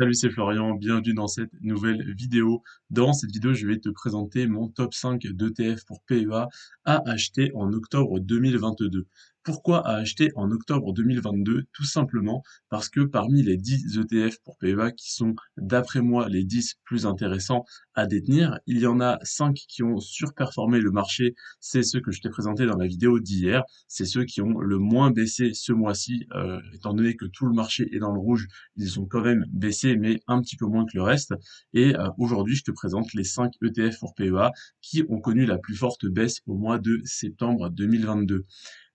Salut, c'est Florian, bienvenue dans cette nouvelle vidéo. Dans cette vidéo, je vais te présenter mon top 5 d'ETF pour PEA à acheter en octobre 2022. Pourquoi à acheter en octobre 2022? Tout simplement parce que parmi les 10 ETF pour PEA qui sont, d'après moi, les 10 plus intéressants à détenir, il y en a 5 qui ont surperformé le marché. C'est ceux que je t'ai présenté dans la vidéo d'hier. C'est ceux qui ont le moins baissé ce mois-ci, étant donné que tout le marché est dans le rouge, ils ont quand même baissé, mais un petit peu moins que le reste. Et aujourd'hui, je te présente les 5 ETF pour PEA qui ont connu la plus forte baisse au mois de septembre 2022.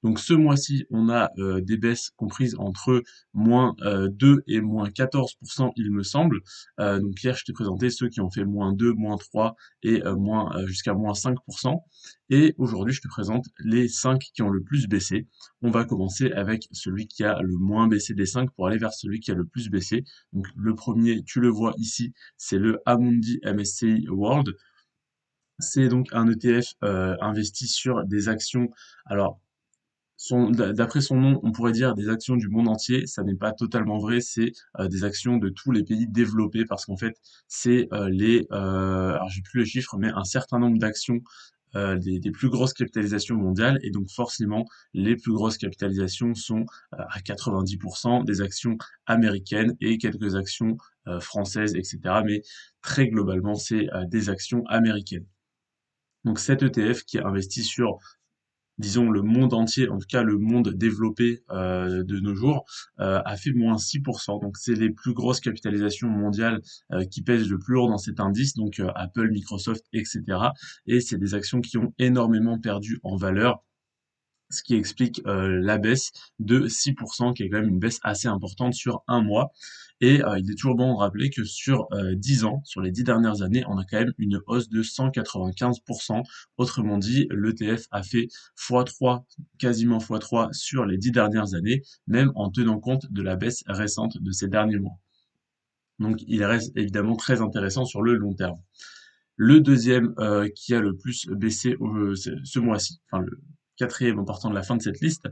Donc ce mois-ci, on a des baisses comprises entre moins 2 et moins 14%, il me semble. Donc hier, je t'ai présenté ceux qui ont fait moins 2, moins 3 et jusqu'à moins 5%. Et aujourd'hui, je te présente les 5 qui ont le plus baissé. On va commencer avec celui qui a le moins baissé des 5 pour aller vers celui qui a le plus baissé. Donc le premier, tu le vois ici, c'est le Amundi MSCI World. C'est donc un ETF investi sur des actions. Alors, d'après son nom, on pourrait dire des actions du monde entier. Ça n'est pas totalement vrai. C'est des actions de tous les pays développés parce qu'en fait, c'est alors j'ai plus les chiffres, mais un certain nombre d'actions des plus grosses capitalisations mondiales. Et donc forcément, les plus grosses capitalisations sont à 90% des actions américaines et quelques actions françaises, etc. Mais très globalement, c'est des actions américaines. Donc cet ETF qui est investi sur disons le monde entier, en tout cas le monde développé de nos jours, a fait moins 6%. Donc c'est les plus grosses capitalisations mondiales qui pèsent le plus lourd dans cet indice, donc Apple, Microsoft, etc. Et c'est des actions qui ont énormément perdu en valeur, ce qui explique la baisse de 6%, qui est quand même une baisse assez importante sur un mois. Et il est toujours bon de rappeler que sur 10 ans, sur les 10 dernières années, on a quand même une hausse de 195%. Autrement dit, l'ETF a fait x3, quasiment x3 sur les 10 dernières années, même en tenant compte de la baisse récente de ces derniers mois. Donc il reste évidemment très intéressant sur le long terme. Le deuxième qui a le plus baissé ce mois-ci, enfin le quatrième en partant de la fin de cette liste,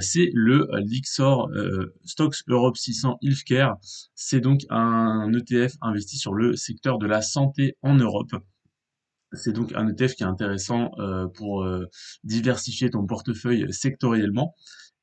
c'est le Lyxor Stocks Europe 600 Healthcare. C'est donc un ETF investi sur le secteur de la santé en Europe. C'est donc un ETF qui est intéressant pour diversifier ton portefeuille sectoriellement.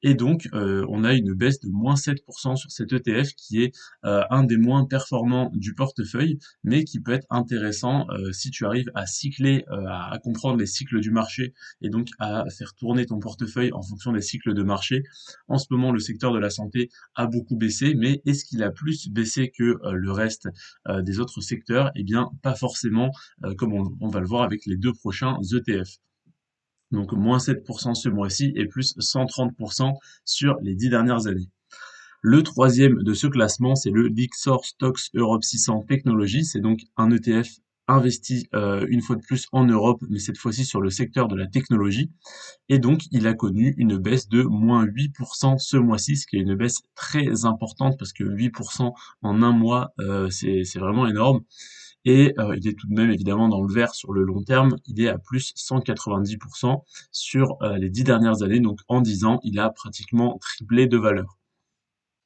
Et donc, on a une baisse de moins 7% sur cet ETF qui est un des moins performants du portefeuille, mais qui peut être intéressant si tu arrives à cycler, à comprendre les cycles du marché et donc à faire tourner ton portefeuille en fonction des cycles de marché. En ce moment, le secteur de la santé a beaucoup baissé, mais est-ce qu'il a plus baissé que le reste des autres secteurs? Eh bien, pas forcément, comme on va le voir avec les deux prochains ETF. Donc moins 7% ce mois-ci et plus 130% sur les 10 dernières années. Le troisième de ce classement, c'est le Lyxor Stocks Europe 600 Technologies. C'est donc un ETF investi une fois de plus en Europe, mais cette fois-ci sur le secteur de la technologie. Et donc, il a connu une baisse de moins 8% ce mois-ci, ce qui est une baisse très importante parce que 8% en un mois, c'est vraiment énorme. Et il est tout de même évidemment dans le vert sur le long terme, il est à plus 190% sur les 10 dernières années, donc en 10 ans, il a pratiquement triplé de valeur.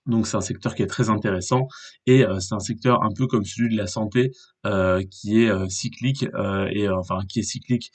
Donc c'est un secteur qui est très intéressant et c'est un secteur un peu comme celui de la santé qui est cyclique et enfin qui est cyclique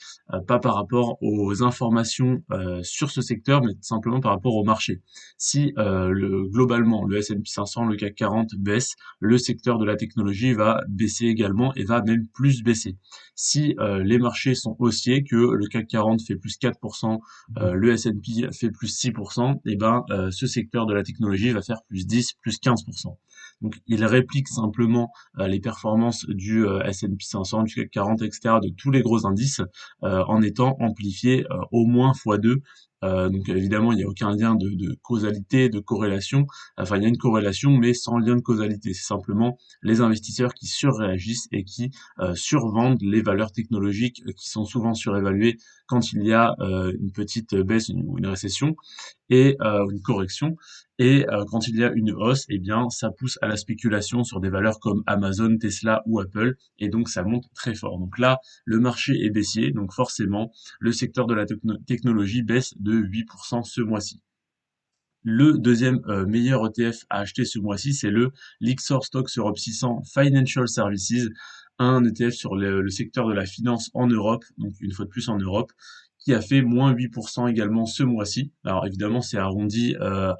pas par rapport aux informations sur ce secteur mais simplement par rapport au marché. Si globalement le S&P 500, le CAC 40 baisse, le secteur de la technologie va baisser également et va même plus baisser. Si les marchés sont haussiers, que le CAC 40 fait plus 4%, le S&P fait plus 6%, et ben ce secteur de la technologie va faire plus 10, plus 15%. Donc il réplique simplement les performances du S&P 500, du CAC 40, etc., de tous les gros indices, en étant amplifié au moins x2. Donc évidemment, il n'y a aucun lien de causalité, de corrélation. Enfin, il y a une corrélation, mais sans lien de causalité. C'est simplement les investisseurs qui surréagissent et qui survendent les valeurs technologiques qui sont souvent surévaluées quand il y a une petite baisse ou une récession et une correction. Et quand il y a une hausse, eh bien, ça pousse à la spéculation sur des valeurs comme Amazon, Tesla ou Apple, et donc ça monte très fort. Donc là, le marché est baissier, donc forcément, le secteur de la technologie baisse de 8% ce mois-ci. Le deuxième meilleur ETF à acheter ce mois-ci, c'est le Lyxor Stocks Europe 600 Financial Services, un ETF sur le secteur de la finance en Europe, donc une fois de plus en Europe, qui a fait moins 8% également ce mois-ci. Alors évidemment, c'est arrondi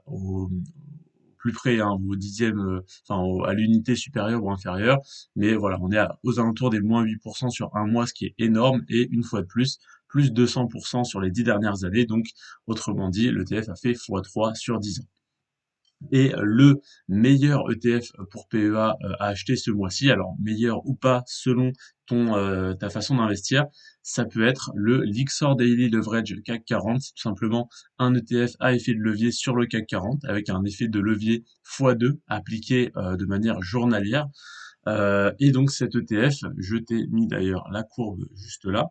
au plus près, hein, au dixième, à l'unité supérieure ou inférieure. Mais voilà, on est aux alentours des moins 8% sur un mois, ce qui est énorme. Et une fois de plus 200% sur les 10 dernières années. Donc, autrement dit, l'ETF a fait x3 sur 10 ans. Et le meilleur ETF pour PEA à acheter ce mois-ci, alors meilleur ou pas selon ta façon d'investir, ça peut être le Lyxor Daily Leverage CAC 40, c'est tout simplement un ETF à effet de levier sur le CAC 40 avec un effet de levier x2 appliqué de manière journalière. Et donc cet ETF, je t'ai mis d'ailleurs la courbe juste là,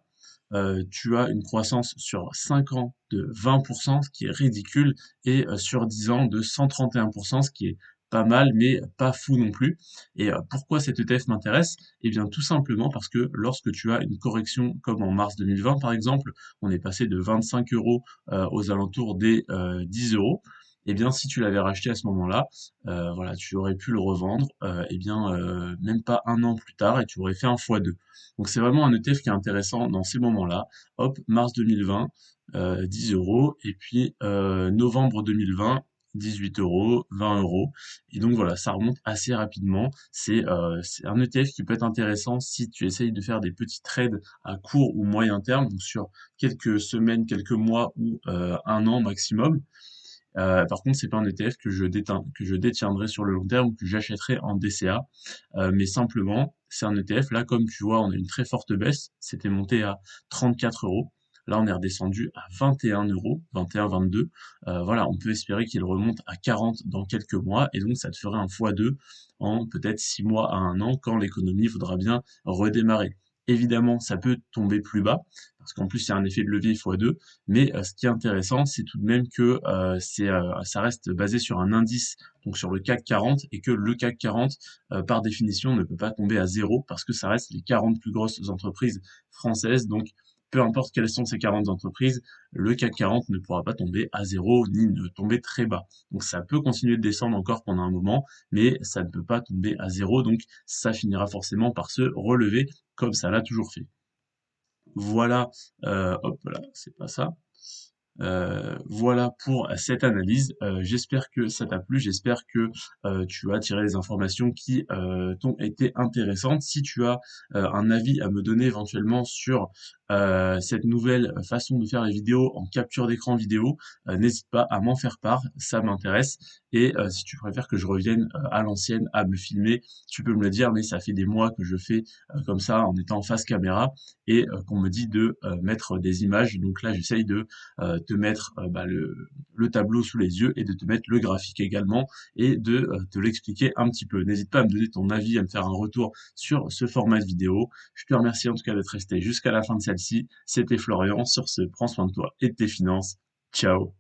tu as une croissance sur 5 ans de 20%, ce qui est ridicule, et sur 10 ans de 131%, ce qui est pas mal, mais pas fou non plus. Et pourquoi cet ETF m'intéresse? Eh bien, tout simplement parce que lorsque tu as une correction comme en mars 2020, par exemple, on est passé de 25 euros aux alentours des 10 euros. Eh bien, si tu l'avais racheté à ce moment-là, voilà, tu aurais pu le revendre, eh bien, même pas un an plus tard, et tu aurais fait un x2. Donc c'est vraiment un ETF qui est intéressant dans ces moments-là. Hop, mars 2020, 10 euros, et puis novembre 2020, 18 euros, 20 euros. Et donc voilà, ça remonte assez rapidement. C'est un ETF qui peut être intéressant si tu essayes de faire des petits trades à court ou moyen terme, donc sur quelques semaines, quelques mois ou un an maximum. Par contre, c'est pas un ETF que je détiendrai sur le long terme ou que j'achèterai en DCA. Mais simplement, c'est un ETF. Là, comme tu vois, on a une très forte baisse. C'était monté à 34 euros. Là, on est redescendu à 21 euros, 21, 22. Voilà, on peut espérer qu'il remonte à 40 dans quelques mois. Et donc, ça te ferait un x2 en peut-être 6 mois à un an quand l'économie voudra bien redémarrer. Évidemment, ça peut tomber plus bas, parce qu'en plus, il y a un effet de levier x2. Mais ce qui est intéressant, c'est tout de même que ça reste basé sur un indice, donc sur le CAC 40, et que le CAC 40, par définition, ne peut pas tomber à zéro parce que ça reste les 40 plus grosses entreprises françaises. Donc, peu importe quelles sont ces 40 entreprises, le CAC 40 ne pourra pas tomber à zéro ni ne tomber très bas. Donc, ça peut continuer de descendre encore pendant un moment, mais ça ne peut pas tomber à zéro. Donc, ça finira forcément par se relever comme ça l'a toujours fait. Voilà, hop là, c'est pas ça. Voilà pour cette analyse. J'espère que ça t'a plu, j'espère que tu as tiré les informations qui t'ont été intéressantes. Si tu as un avis à me donner éventuellement sur cette nouvelle façon de faire les vidéos en capture d'écran vidéo, n'hésite pas à m'en faire part, ça m'intéresse. Et si tu préfères que je revienne à l'ancienne à me filmer, tu peux me le dire, mais ça fait des mois que je fais comme ça en étant en face caméra et qu'on me dit de mettre des images. Donc là, j'essaye de te mettre le tableau sous les yeux et de te mettre le graphique également et de te l'expliquer un petit peu. N'hésite pas à me donner ton avis, à me faire un retour sur ce format de vidéo. Je te remercie en tout cas d'être resté jusqu'à la fin de celle-ci. C'était Florian. Sur ce, prends soin de toi et de tes finances. Ciao.